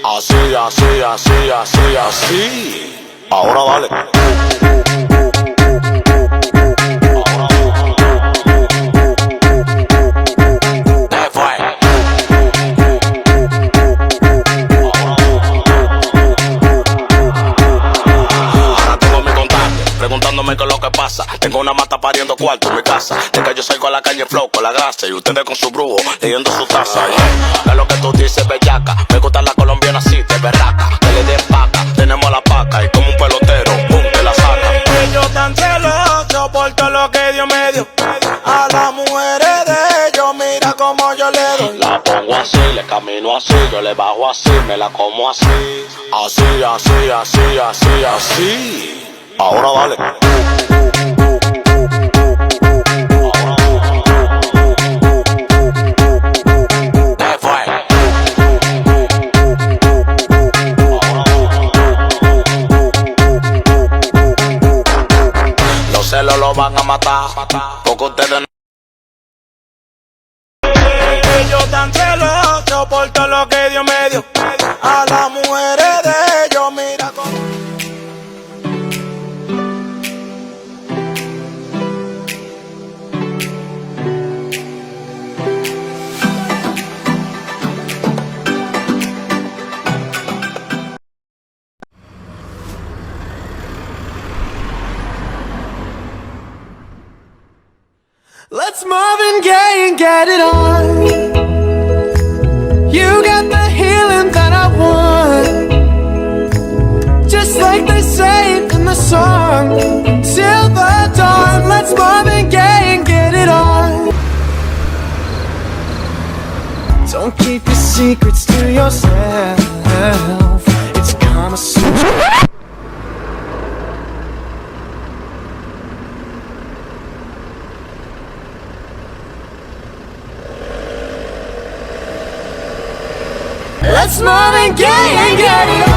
Así, así, así, así, así. Ahora dale. Preguntándome qué es lo que pasa. Tengo una mata pariendo cuarto en mi casa. De que yo salgo a la calle flow con la grasa. Y ustedes con su brujo leyendo su taza. ¿Qué es lo que tú dices, bellaca? Me gusta la colombiana así, de berraca. Que le den paca, tenemos la paca. Y como un pelotero, pum, te la saca. Ellos tan celosos por todo lo que Dios me dio. A las mujeres de ellos, mira como yo le doy. La pongo así, le camino así, yo le bajo así, me la como así. Así, así, así, así, así. Ahora dale. Los celos lo van a matar, porque ustedes no. Ellos tan celosos por todo lo que Dios me dio. A las mujeres de ellos, mira como. Let's Marvin Gaye and get it on. You got the healing that I want. Just like they say in the song, till the dawn. Let's Marvin Gaye and get it on. Don't keep your secrets to yourself. It's Kama Sutra. Let's Marvin Gaye and get it on.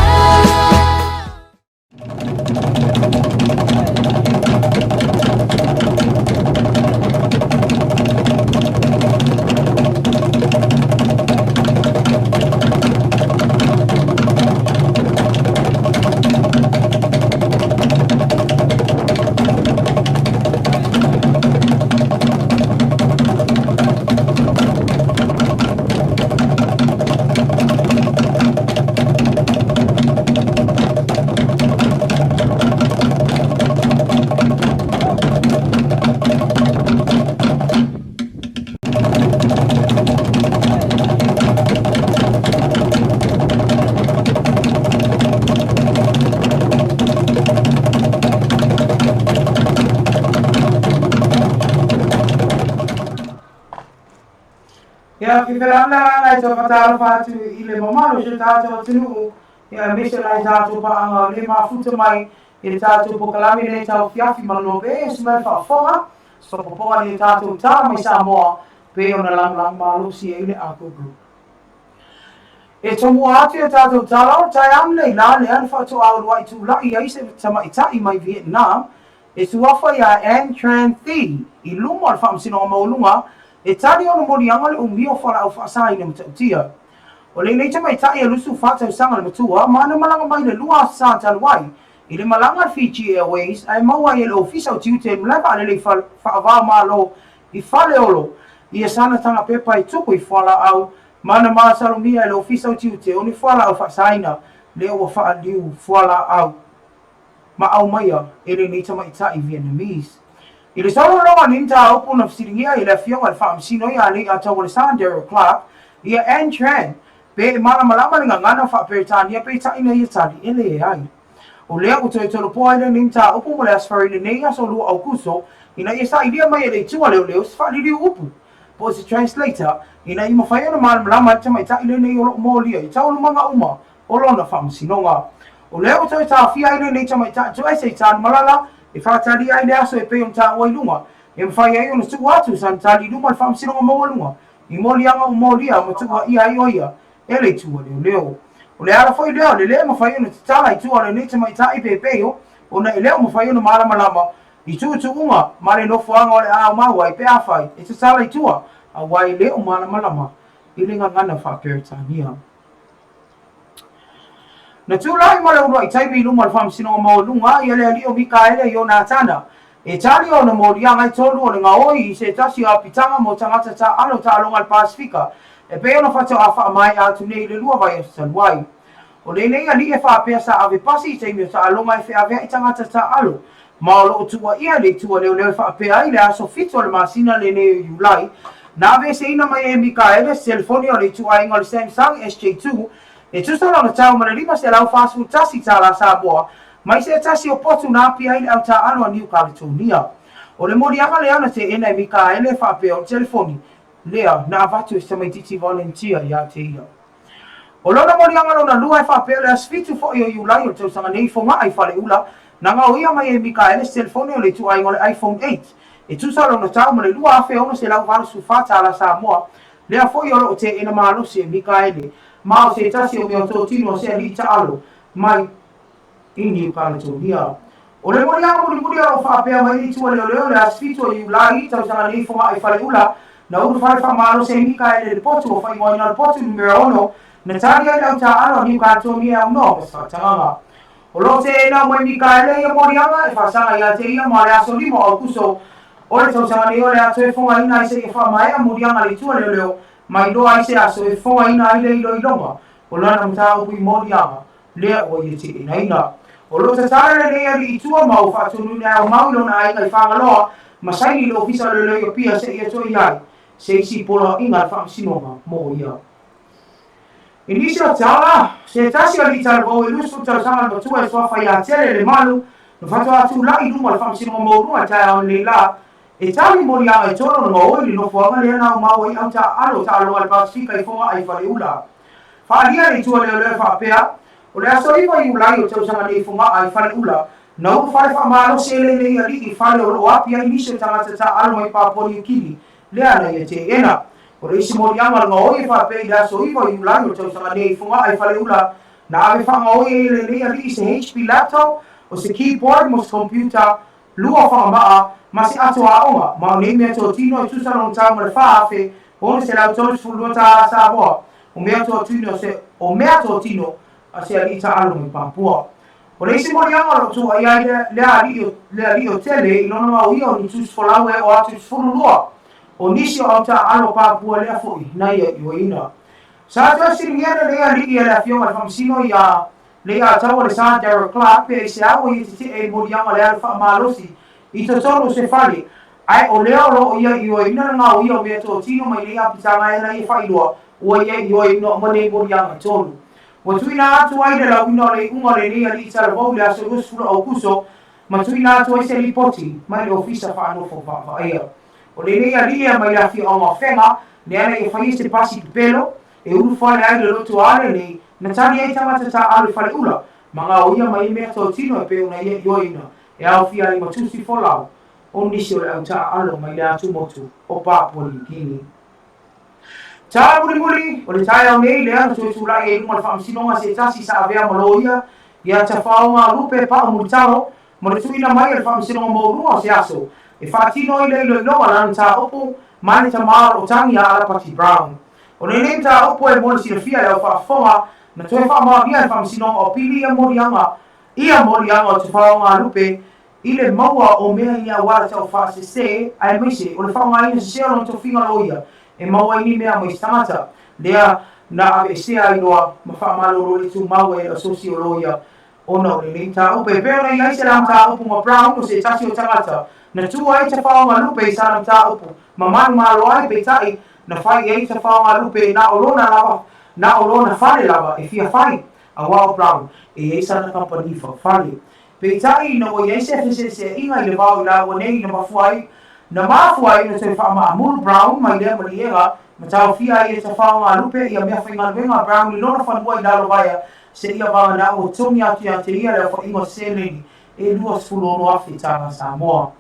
Ya kikalala na ito patalo patu ile mamalo siya tato tinu ya misala tato pa ang lima futa mai ile tato po kalami ile TAUAFIAFI malobe smell fa fora so po ile tato TALA mai SAMOA pe ona lang malu si ile aku group e tomo atu e tato TALA tayam le la le an fa to au wai tu la ia ise tama itai mai Vietnam e suafa ya entranthi i lumo al fam sino maulunga e tari ono mori anga le umio fala au whaasai na matautia. O le nei tamai tai a lusu whatau sanga na matua, mana malanga mai le lua sa talwai. I le malanga Fiji Airways, ai maua i le ofisa o tiute mleva ale le whaavā malo i whale olo. I a sana tanga pepa i tuku i whala au, mana maa salomia i le ofisa o tiute o ni whala au whaasaina, le o wha liu whala au. Ma au maia, e le nei tamai tai Vietnamese. I le solo longa ninta upu na fsiringia i le fionga le whaamsino i ali a tau le Sandero Clark i a N-Tran. Pe e mana malama ni ngangana whaaperitania pe ta ina i a tali ele e ai. O lea uto e tolo poa ile ninta upu mo le asfari le nei aso lua au kuso ina i sa idia mai e le tua leo leo si whaali liu upu. Po si translator ina i mawhai ona mana malama i tamai ta ile nei o lo molia i tau manga uma o lona whaamsinonga. O lea uto e ta fia ile nei tamai ta tu ese i ta malala e whaatari ai le aso e pe on ta wailunga, e mwhai ai ona tuku atu san tali luma le whaamsinonga mawalunga, i molianga o molia ma tuku ia ai oia, e le tua leo leo. O le ara foi leo, le leo mwhai ona titala i tua le neta mai ta i pepeo, ona e leo mwhai ona marama lama, i tu unga, ma le nofuanga o le a maua i pe awhai, e titala i tua, a wai leo marama lama, i le ngangana whaaperitania. Na tūlai ma leo roi taipi luma le whamsino mo lunga i le ali o Mikaele i o nā tana. E tali o na morianga i tolu o le ngaoi i se tasi a pitanga mo tangata ta alo ta alonga le Pasifika. E pe ona whata a wha mai atu nei le lua vai o Sanuai. O le nei ali e wha pia sa ave pasi i teimio ta alonga e whea i tangata ta alo. Ma o loo tua ia le tua leo leo wha pia i le aso fito le masina le nei Iulai. Na ve se ina mai e Mikaele telefoni o le tua inga le Samsung SJ2. E tusala na tau mana lima se lau fasu tasi TALA SAMOA, mai se tasi o potu na pia ile au ta alo a New Caledonia. O le morianga le ana te ena e Mikaele whape o telefoni, lea na avatu e samaititi volunteer ia te ia. O lona morianga lona lua e whape le asfitu fo i o Iulai o tau sanga nei fonga ai whale ula, na ngau ia mai e Mikaele telefoni o le tu ai ngole iPhone 8. E tusala na tau mana lua afe ono se lau varusu fa TALA SAMOA, lea fo i o lo te ena malo se Mikaele. Ma o se tasi o mea tōtino se ali ta alo, mai i New Caledonia. O le morianga muri o whapea mai i tua leo le asfito i Iulai tau sanga nei fonga ai whale ula, na uru whale whamaro se Mikaele le potu o whai moina le potu numero ono, na tari ai lau ta alo New Caledonia au no, sa tanganga. O lo te ena mai Mikaele i morianga e whasanga ia te ia ma le aso limo au kuso, o le tau sanga nei o le ato e fonga ina i se i whamaea morianga le tua leo, mai doa i se aso e fonga ina i le ilo i longa, o lana mta upi morianga, lea o i te ina ina. O lo te tare le lea li i tua mau whaatunu nea o mau ilona ai kai whangaloa, ma saini lo ofisa le leo pia se ia toi ai, se isi pola inga whaasinonga mo ia. I nisi o TALA, se tasi ali tala vau e lusu tala sanga no tua e swafa ia tele le malu, no whatu atu lai luma le whaasinonga mo rua tae au le la, e tali morianga e tolo no oi no fuanga le ana o mau i au ta alo ta alo al Pasifika i fonga ai whale ula. Whaalia le tua leo leo whapea, o le aso iwa i Iulai o tau sanga nei fonga ai whale ula, na uru whale whamaro se le nei ali i whale o lo apia i nisi o tangata ta alo mai Papua Kili, le ana i te ena. O le isi morianga nga oi whapea i le aso iwa i Iulai o tau sanga nei fonga ai whale ula, na ave whanga oi e le nei ali i se HP laptop, o se keyboard mo se computer, lua whangamaa, ma se ato a onga, ma o nei mea tō tino e tusano tau ma le whaafe, o se lau tōru fulua TALA SAMOA, o mea tō tino a se ali ta alo mi Papua. O le isi morianga lo tu ai le ali o tele i lona mau ia o ni tus folaue o atu fululua, o nisi o ta alo Papua lea fui, na ia i o ina. Sa atua siringiana le ali i le afionga le whamsino i a le a tau le Sa Derek Clark, pe se awo i te e morianga le alfa malosi, i to tolo se fale, ai o leo lo ia i o ina ngā o ia o mea tō tino mai lea pitanga e na i whailua, o ia i o ina mone morianga tolu. Wa tuina atu ai le lau ina le unga le nea li tala vau le aso usfura au kuso, ma tuina atu ai se li poti, mai le ofisa whaanofo whaia. O le nea lia mai la fi o ma whenga, le ana i whaia se pasi ki pelo, e uru whale ai le lotu ale nei, na tani ai tamata ta ale whale ula, ma ngā o ia mai mea tō tino e peo na ia i o ina. E au fia i matusi folau, o nisi o le au ta alo mai le atu motu o Papua Kili. Tā muri, o le tae au nei le atu tui tūlai e luma le whamsinonga se tasi sa avea maloia, i a ta whaonga lupe pa o muritaro, mo le tuina mai le whamsinonga mo rua se aso, e whaatino i le ilo iloa lana ta opo, mai ta maa o tangi a Alapati Brown. O le nei ta opo e mole sila fia e au whaafonga, na toi whaamua nia le whamsinonga o pili ia morianga o te whaonga lupe, i le maua o mea ia wara tau whaase se, ai meise, o le whaonga ina se seo no to whinga loia, e maua ini mea mai stangata, lea na ave sea i loa, ma whaamalo roli tu maua e asosio loia, o na o le nei ta upe, pero na iai se lam ta upu ma Brown o se tasi o tangata, na tua e te whaonga lupe i sa lam ta upu, ma manu malo ai pe tai, na whai e te whaonga lupe na olona lava, na olona whare lava, e fia whai, a wao Brown, e sana company whawhale. Pe tai na o iese se inga i le vau la o nei na mafuai na te whaama Amul Brown mai lea maliera, ma tau fia i te whaonga lupe i a mea whainga luenga Brown i lona whanua i lalo vaya se ia vanga na o tongi atu a te ia lea whainga seleni e lua sfulono afi TALA SAMOA.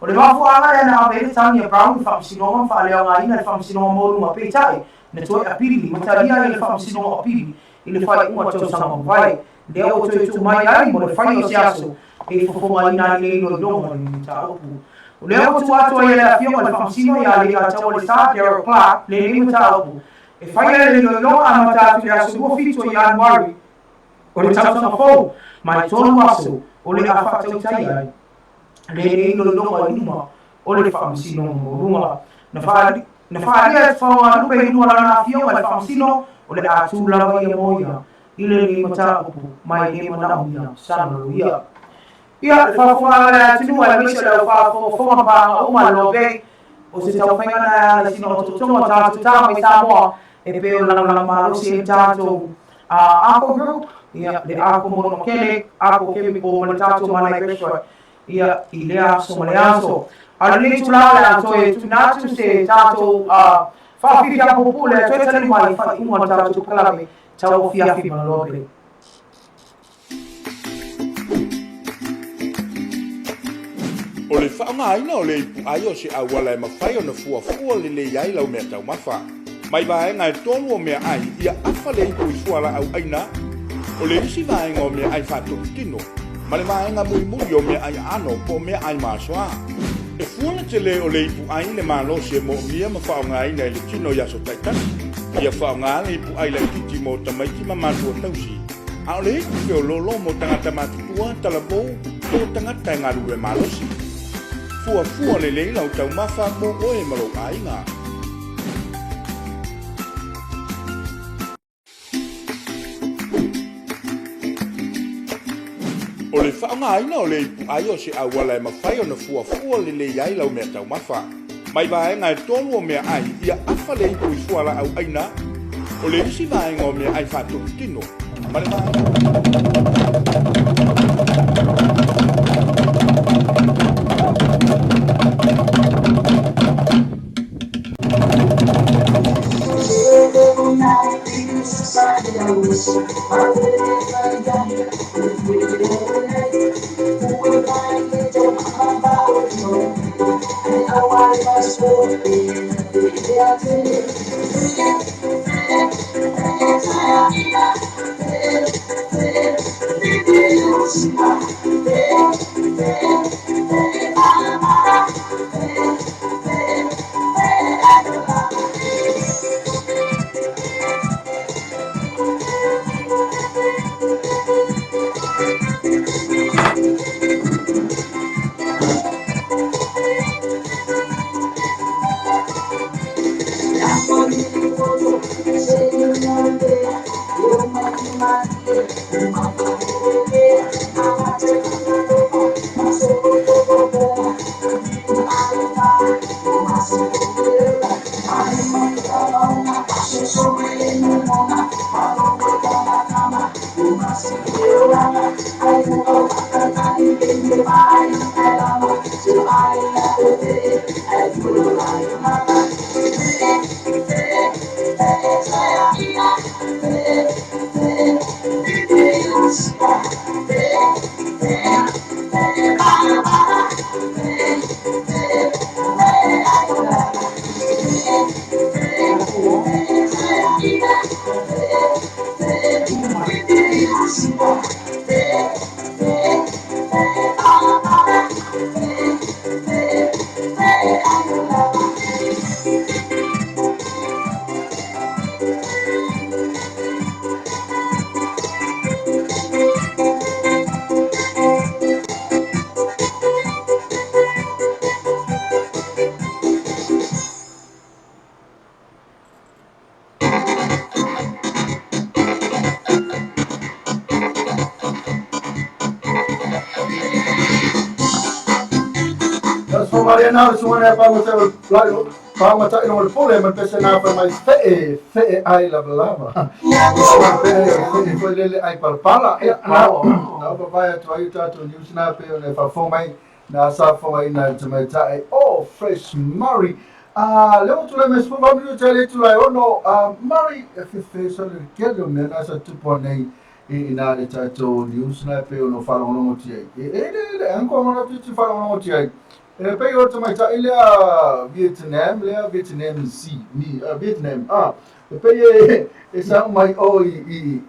O le mafuanga e na avele tangi a Brown i whamsinonga whaalea ngā ina le whamsinonga morunga pe tai na toi a pirili, ma taria i le whamsinonga a pirili i le whai unga tau sanga vai. Lea o toi tu mai ai mo le whai o siaso e whafonga ina i leino i longa ni ta opu. O lea o tu atua i le afionga le whamsino i a le a tau le Sa Derek Clark le leino ta opu. E whai le leino i longa ama tatu le aso ua fito i Januari o le tausaga fou mai tolu aso o le a faatautai ai le ilologa inuma o le faamasinoga na faalia e faugalupe inua lana afioga i le faamasino o le a tulaga ia mo ia i le lima taʻupu mai le manaʻu ia sanaloia ia le faafoga le atunua e maise le au faafogafoga pagaʻu ma LOABAY o se taufaigana le sino o totoga tatou tama i Samoa e pe o lagalaga malosi e tatou Ako Group ia le ako mono makele ako chemical ma le tatou manai restaurant ia i le aso ma le aso ala le tula le ato e tunatu se tatou faafiafia pupu le atoe tali mai faiʻuga le tatou kalame TAUAFIAFI ma LOABAY. O le whaongaina o le ipuai o se auala e mawhai o na fuafua le le iai lau mea taumafa. Mai vaenga e tolu o mea ai ia afa le ipu i fuala au aina. O le isi vaenga o mea ai whātoku tino. Ma le vaenga mui o mea ai ano po mea ai māsoa. E fuala te le o le ipuai le malo se mo mia ma whaongaina e le tino yaso taitani. Ia whaonga le ipuai le kiti mo tamaiti ma mātua tausi. A o le hiku ke o lolo mo tangata mātutua talabou o tangata e ngaru e malosi. Fua le leila o tau mafa mo oe malo ainga. O le whaonga aina o le ipuai o se awala e mawhai o na fua le le iai lau mea tau mafa. Mai vaenga e tolu o mea ai ia afa le ipu i fuala au aina. O le isi vaenga o mea ai whātoku tino. Ma le Now so when I was Pama ta ino le pole ma pese na pa mai fe ai la lava. Pe foi le ai palpala e na pa vai to ai ta to news na pe ne fa fo mai na sa fo mai na te mai ta oh fresh Murray. Leo tu le mes fo mi te le tu la ono Murray e fe so le kelo me na sa tu po nei ina le ta to news na pe no fa no mo ti ai. E ancora no ti fa no mo ti ai. E poi oltre mai già il Vietnam, le Vietnam sì, Vietnam e poi e sa mai e poi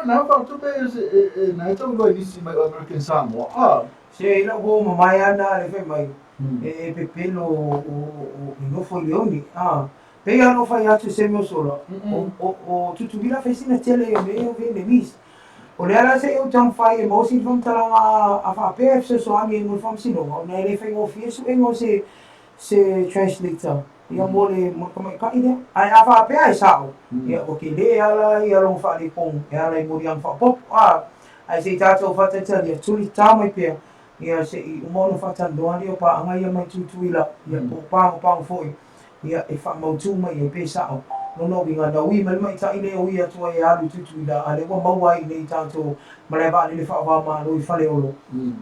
na fatto per na to go inizio mai American Samoa se la goma mai ana le fe mai e pe no no folioni pe no fai atu semi solo o tutu vila fecina tele me viene mis Olha lá se eu tão fai emosi vamos ter a fazer se só a minha forma se não, né? Ele fez ofício em você se translator. E a mole como é que é? A fazer é sao. E o que ele ela e ela não fala com ela e muriam fa pop aí se tá só fazer tele tuli tá mais pé. E a se o mono fazendo doan eu pa anga ia mais tutuila. E o pa foi. E e fa mau tu mai e pesao. No vinga da wi mai ta ile wi atu ai alu tutu da ale ko mawai nei tanto maleva ni fa va ma lo fa le olo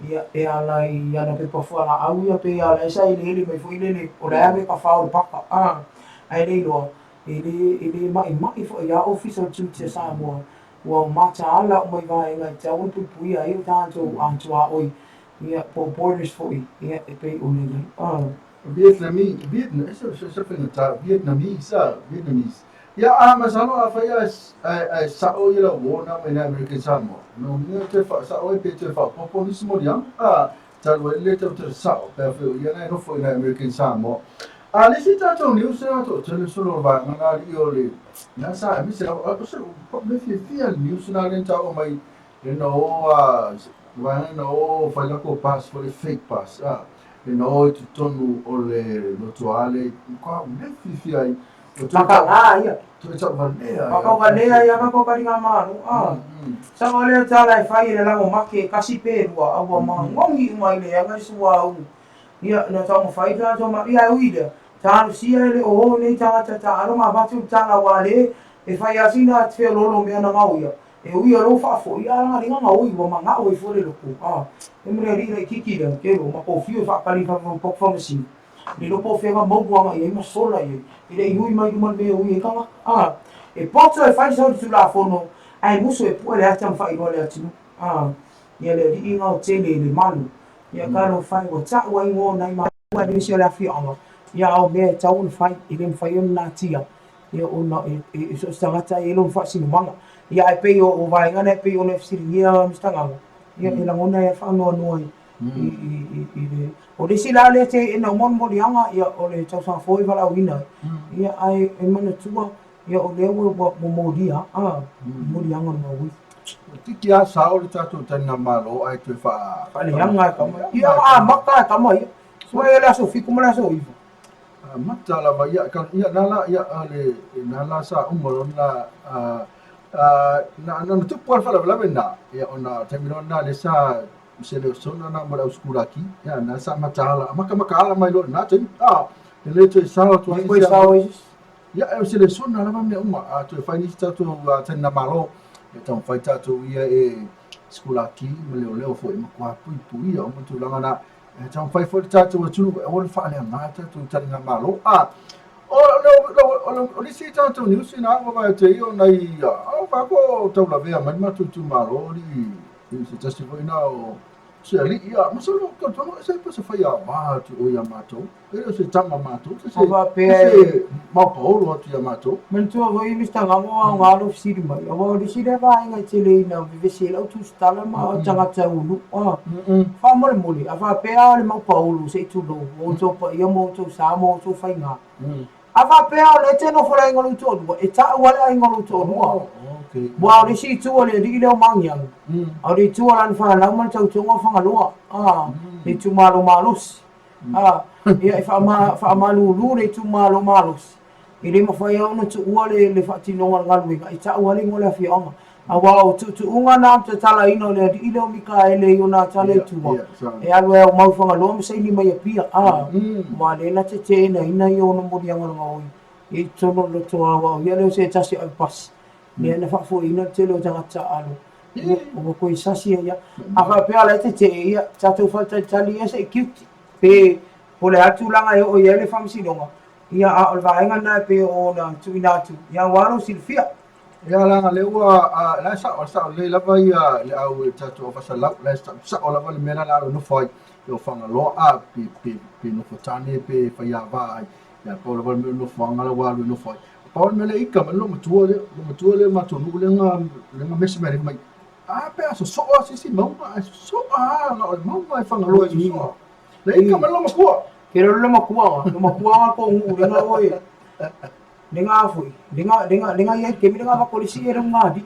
ia e ala ia na pe fu ala au ia pe ala sa ile mai fu ile o la me ka fa o papa ai le lo ile mai fo ia officer tutu SAMOA wa mata ala o mai vai ngai ta un pu ia eu tanto anto a oi ia po borders fo ia e pe o le Vietnamese. Ya masalo afaya sao ila wona mena American Samoa. No me te fa sao pe te fa populismo diam tal le te sao pe ya no foi na American Samoa. Le si tanto news na to tele solo ba ngana ri na sa mi se so me fi news na len ta o mai no fa la ko pass for the fake pass no tu tonu o le lotuale qua me fi ai Maka ia. tu e valea. Maka valea ia ka ko karinga manu. Sa ole tala e fai le lango make kasi perua awa ma ngongi mai le anga sua u. Ia na tamo fai ta to ma ia uida. Ta sia le o nei ta aro ma batu tala wale e fai asina te lolo me na mauia. E uia ro fa fo ia nga ringa ngau i wa manga o i fo le loku. E mre ri le kiki da ke ro ma ko fio fa kali fa pok fa masi. Ni lo po fega mo buanga e ma sola e ile iui mai du man me ui e kanga e poto e fai so tu la fono ai muso e pu le atam fai go le atu ia le ri inga o tele le manu ia karo fai go ta wa ngo nai ma wa ni se la fi anga ia o me ta un fai ile fai un na tia ia ona e so stangata e lo fa sinu manga ia e pe o vai ngana e pe o ne fsiri ia mistanga ia ila ngona e fa no no o le sila le te ina mon morianga ia o le tau sa foi vala wina ia ai e mana tua ia o le mo modia morianga no wi Tiki a sao le tatu tana malo ai te fa ale anga kama ia maka kama ia so ia so fiku mala so ivo mata la ba ia kan ia nala ia ale nala sa umoro na na tu por fala la benda ia ona termino na le sa se le sona na mara uskura aqui ya na sa matala maka ala mai lo na ten ele te sa tu ai ya se le sona la me uma tu fai ni sta tu ten na malo então fai tu ia e skula aqui me leo foi ma kwa pui o tu langa na então fai foi tu o fa le na tu ten na malo o le si tu ni si na ma te io nai fa ko tu la vea ma tu malo se tasi foi na o se ali ia mas solo que todo se passa foi a mato o ia mato ele se tama mato se va pe ma paulo atu ia mato men tu vai mi sta ngamo ngalo siri mai o di siri vai ngai tele na vive se la tu stala ma tanga tau fa mole ava pe ale ma paulo se tu lo o to pa ia mo to sa mo to fai nga ava pe ale te no fora ngalo to e ta wala ngalo to Wa ri si tu le di le mangyang. Ri tu lan fa la man chau chunga fa ngalo. Ni tu malo malus. Ia fa ma lu ni tu malo malus. Ile mo fa yo no tu le fa ti no ngalu ga ita wale ngola fi anga. Awa tu unga na te tala ino le di ile mi ka ele yo na tale tu. E alu e mau fa ngalo mi sai ni mai pia. Ma le na te na ina yo no mo dia ngalo. I tono lo to awa ia le se tasi al pas. Ni na fa fo ina te lo tanga ta alu. O ko isasi ia. Ava pe ala te ia ta tu fa tali ia se cute. Pe po le atu langa o ia le fam sinonga. Ia a va nga na pe o na tu ina tu. Ia waro silfia. ia langa le ua la sa le lava ia le au tatu fa sa la sa o lava le mena la no foi yo fanga lo pe no fotane pe fa ia va ia po lava no fanga la wa no foi Paul mele ika malo matuole matonu lenga mesi mai mai pe so si mau so no mau mai fanga lo so le ika malo makua Kero lo makua ko ngu lenga oi lenga foi lenga ia ke mi lenga polisi era ngadi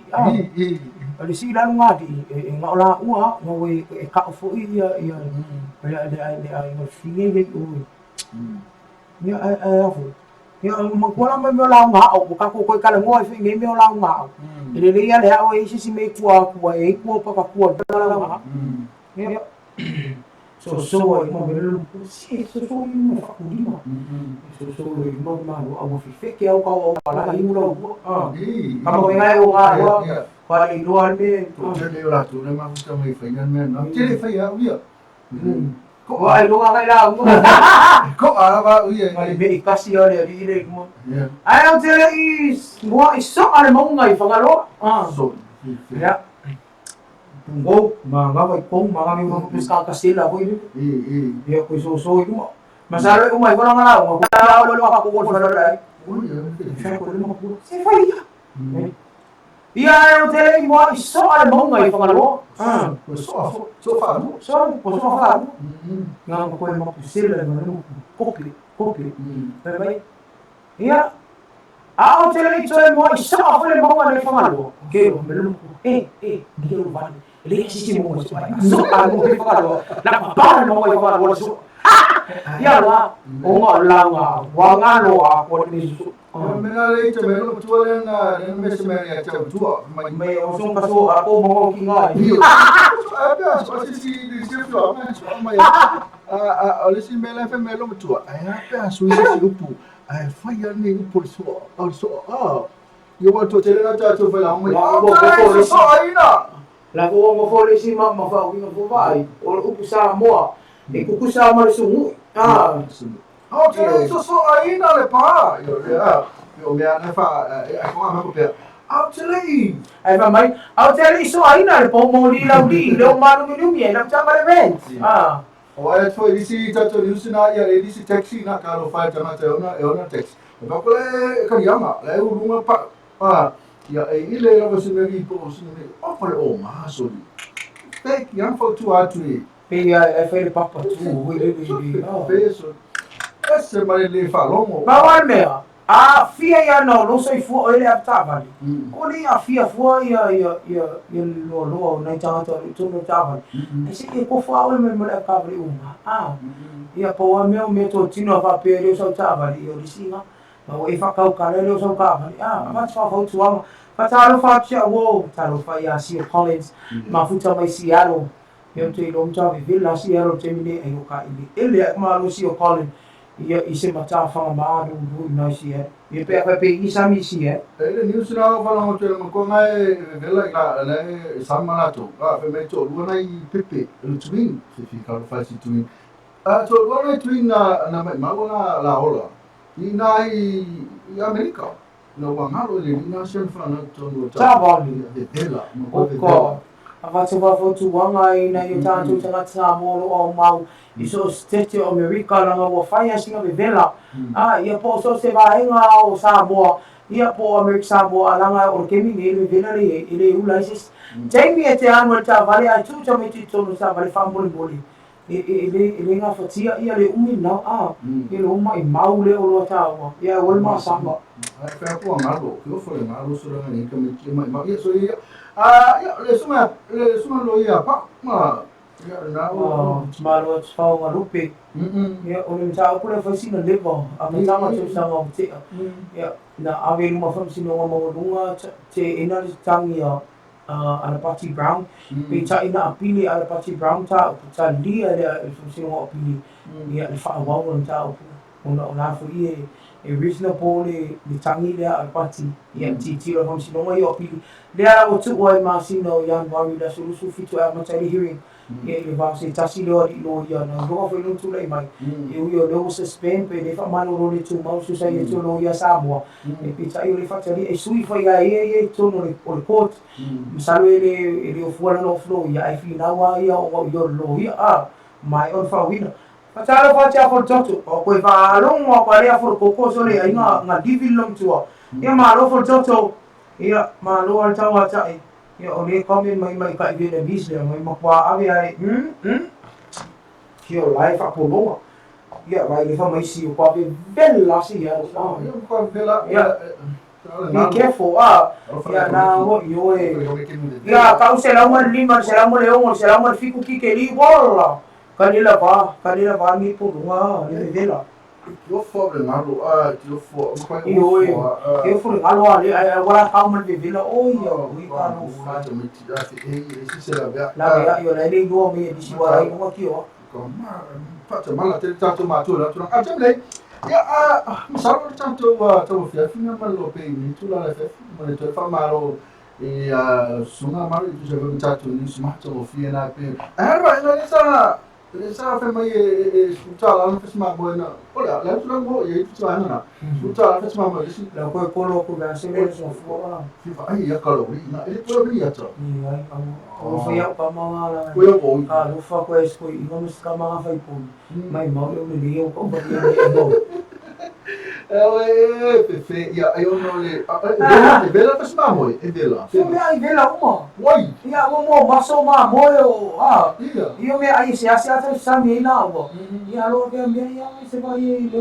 le si la nga di e nga ola ua nga we e ka fo ia le ai no finge le o ia afu ia makuala me la nga o ka ko ka le mo finge me la nga le le ia le o e si me kua e kua pa kua la nga ia so i mo belo si so i mo fa ku di mo so i mo ma o fi fe ke o ka la i mo ka mo ngai o ga kwa i do alme to le la to le ma sta mai fa ngan no te le fa ya wi ko ai do ga la mo ko ala ba wi ai me kasi o le ri mo ai o te mo i so ale mo ngai fa galo so ya Tunggu, mga may kong mga mga piskal kasila ko ini. Iya ko so mo. Masalo ko may ko lang ala, wala ako ko sa dala. Siya ko mo ko. Si Faya. Iya yo tele mo iso al mo ngai pangalo. So fa. Nga ko mo pisila mo kokli. Pero iya Ako tele ito mo iso ako le mo ngai pangalo. Kero melo giro ba. Ele sisi mo so ako mo pangalo. Na pa mo ngai pangalo so. Ya la o nga wa nga no ako ni so. Mena le ito melo tua le na me se me ya tua May usong kaso ako mo kinga. Ada so si tua ma ole si mela fe melo tua. Ada so si upu. Ai Faya ni upu so yo va to tele na ta to fa la mo. So aina. La ko mo fo le si ma fa ko ko vai. O upu SAMOA. E kuku sama le sungu. Okay, so aina le pa. Yo me ana fa ko ma ko pe. Actually, Ai mai, au tele so aina le po mo li le manu mi na chama le vent. o ai foi disi tato usina ia le disi taxi na karo fa tana te ona taxi. Ba ko le ka yama, le urunga pa. Ya ile la se me ri po se me. O pa o ma so. Tek yang fo tu atu. Pe ai fai le papa tu, Peso. Esse mare le falomo. Ba wa mea. A fia ia no sei fu ele a tavali. O ni a fia fu ia lo na tanga to no tavali. E se e ko fu a me me a tavali uma. Ia po me to tino fa pe le so tavali o disinga. Ma o e fa ka ka le so tavali. Ma fa fa tu ama. Fa talo fa tia wo, talo fa ia si Collins. Ma futa mai Seattle. Eu te lo mta vi la Seattle te mine e ka ele ma lo si Collins. Ia ise mata fa ma do na si e pe isa mi si Ele news na fa no te ko mai vela ka le samanato ka pe me to lu nai pepe lu twin se fi ka fa si twin to lu nai twin na ma na la ola ina i America no wa ngalo le ina sen fa na to no ta vali de vela ko ava se va fotu wanga ina i tanto tanga SAMOA o mau iso stete o America langa wa faya singa vela ia po so se va inga o SAMOA ia po America SAMOA langa o kemi ni vela le ile ulaisis temi e te anu ta vale a tu ta meti to no sa vale famoli boli ele nga fatia ia le umi na ele uma i mau le o lo ta ia o ma samba ai fa ko ngalo ko fo le ngalo so la ni ka me ma ia so ia le suma lo ia pa ma ia na malo fa wa rupe ia o le ta ko le fa sina leva a me tama so sa mo te ia na ave no fa sino mo lunga te ina tangi ala Party Brown pe ta ina apili ala Party Brown ta lia le sino apili ia le fa wa o ta ona fu ie e original pole le tangi le ala Party ia ti lo fa sino mo apili le ala o tu o ma sino yan wari da su fitu a matali hearing ia le va se tasi lo ia na ro fa no tu le mai e io lo suspend pe le fa mano ro le tu mau su sai tu lo ia SAMOA e pe ta io le fa tali e sui fa ia e tu no le court misalo ele o fuala no flow ia e fina wa ia o io lo ia mai on fa wina fa talo fa tia for toto o ko fa long o ko le for ko so le nga divil long tu ia ma lo for toto ia ma lo al tawa ta ia o le comment mai ka ile bis le mai makwa ave ai kio life apo longa ia vai le fa mai si o ko ave bella si ia ia ko vela ia Be careful, ya na wo yo ya kau se la uma lima se la uma leon se la uma fiku ki ke li bola kanila ba mi pu nga ni vela eu for ngalo eu for eu fui ngalo ali agora kau man vela oh ya wi ka no esse será la ya yo la le go me di siwa ai mo ki o pata mala te tanto matura tu a temle ya misalo tanto TAUAFIAFI malo pe ni tu la fe mo te fa malo e sunga malo tu se vem tanto ni suma TAUAFIA na pe ba ina sa fe mai sutala na fe sma mo na ola la tu ngo ye tu sa na sutala fe sma mo si la ko polo ko ga se le so fu fifa ai ya kalo na ele to ni ya to ni ai o foi pa ma la ko yo ko lo fa ko es ko i no ska ma fa ipo mai mo yo me dio ko ba ni Pepe, eu não lhe. É vela para chamar moi, é vela. Fu me ai vela uma. Oi. Ia mo maso ma mo yo Io me ai se ata sa mi na o. Ia lo ke me ia se vai le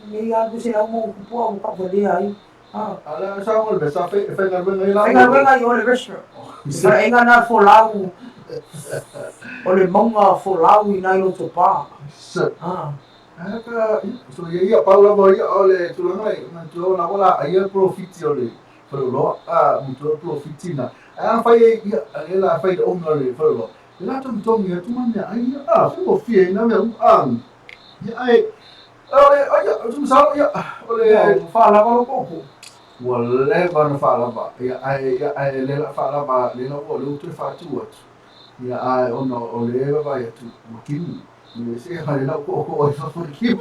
me ia do se mo po pa de ai. Ala sa mo be sa fe na ben ai la. Ai ga yo le restaurant. Sa enga na fo lau. O le monga fo lau i nai lo to pa. So ia Paula mo ia ole tulangai na tu na bola ia profiti ole lo mutu profiti na fai ia ela fai de omna le lo la tu ia tu man ia fu fie na me ia ia tu sa ia ole fa la ko wale van fa la ba ia le la fa la ba le no le tu fa tu ia ono ole ba ia tu makin ni se hale na ko fa ki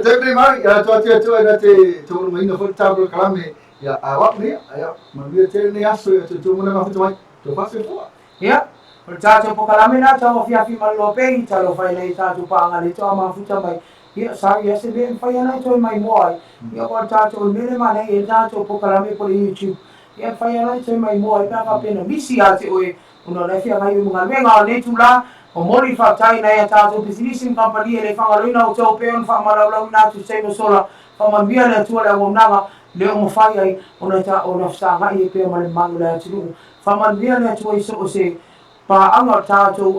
Jadi mari cuaca nanti cuma main for tabel kalame ya awak ni ya mami cek ni aso ya cuma nak macam tu pasal tu ya percaca po kalame na TAUAFIAFI malopei chalo fai nei sa tu pa ngali to ma fu chamai ya sa ya se ben fai na to mai moi ya percaca o mele ma nei ya to po kalame po YouTube ya fai na to mai moi pa pa pena misi ate o uno na fia ngai mga menga nei tu la o mori fa tai na ya tātou business company ele whangaroina o tau peon whamaraurau nā tu seino sola whamambia le atua le awamnanga le o mawhai ai o na whasangai e peo male mangu le atu whamambia le atua iso o se paanga tātou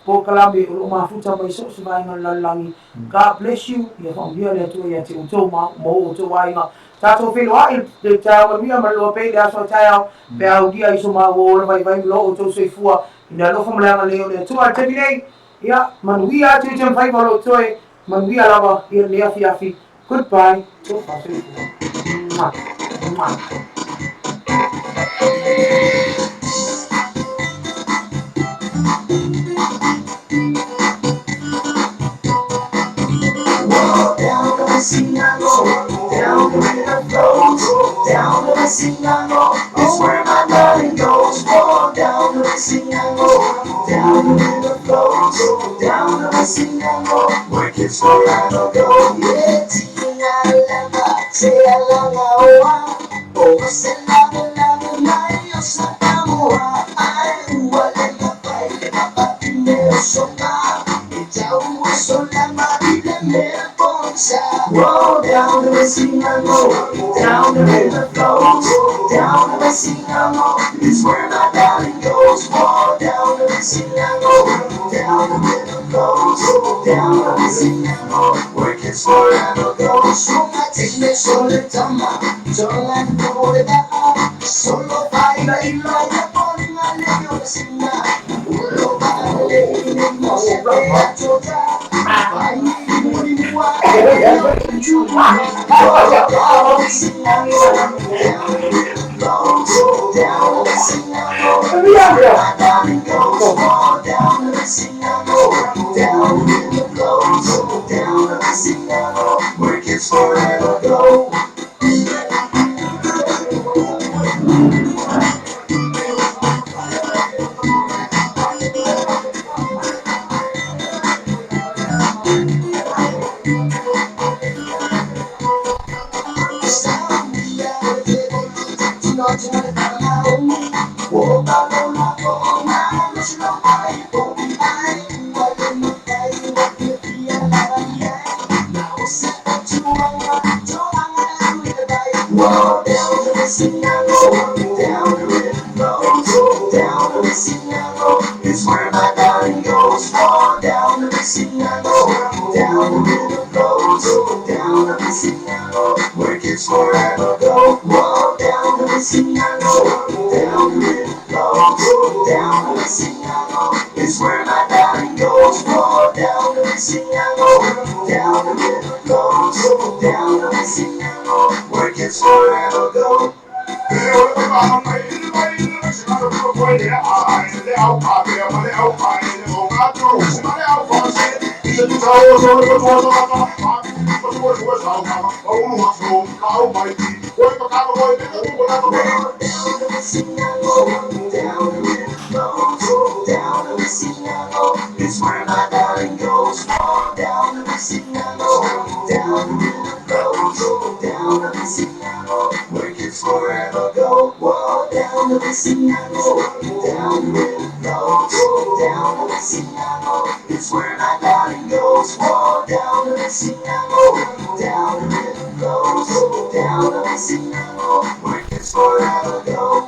po kalame o mafuta mai so se vainga lalangi God bless you ia whamambia le atua ia te o tau mo o tau wainga tātou whenua i te tāwaria malua pei le aso taiao pe au dia iso maa o vai lo o tau seifua ina lo fa mala leo le tua te bine ya manuia tu te fai valo toe manuia lava ia le afi goodbye to fa Down to the sea I go, down the river flows, down to the sea I go, it's where my darling goes. Oh, down to the sea I go, down the river flows, down to the sea I go, where kids forever go. Yeah, Tia Langa, oh, SAMOA, I wale mapai, mapatine soka, itaua sola marile merponsa. Roll down the sea I go, down the river flows, down the sea I go, it's where my darling goes. Roll down the sea I go, down the river flows, down the sea I go, where kids forever go. So I take me solitama, sola no de da, solo baila y baila por la leosina, uno vale y no se ve a tocar, baila y muy guay, you want down the sea I go, down the sea I go, my darling goes, down the sea I go, down the flows, down the sea I go, where kids forever go. Oh, It's where my body goes. Fall down the Mississippi, down the river flows. Down the Mississippi, where kids forever go. Fall down the Mississippi, down the river flows. Down the Mississippi, it's where my body goes. Fall down the Mississippi, down the river flows. Down the Mississippi, where kids forever go. It's where my darling goes. Fall down the Mississippi, down the river flows. Down the Mississippi, where kids forever go. Walk down the Mississippi, down the river flows. Down the Mississippi, it's where my darling goes. Walk down the Mississippi, down the river flows. Down the Mississippi, where kids forever go.